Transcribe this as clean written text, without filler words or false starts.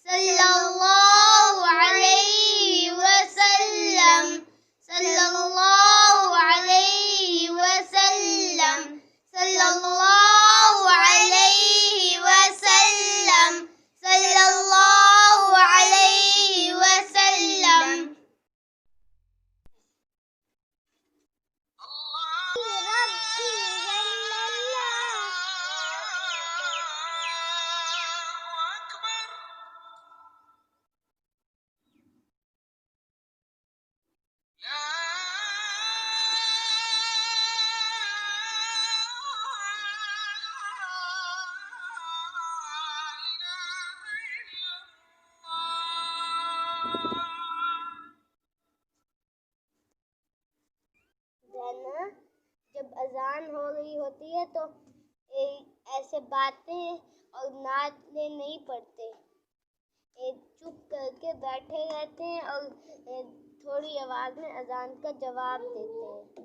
सल्लल्लाहु अलैहि वसल्लम, सल्लल्लाहु अलैहि वसल्लम, सल्लल्लाहु अलैहि वसल्लम, सल्लल्लाहु अलैहि वसल्लम। जब अजान हो रही होती है तो ऐसे बातें और नाचने नहीं पड़ते, चुप करके बैठे रहते हैं और थोड़ी आवाज़ में अजान का जवाब देते हैं।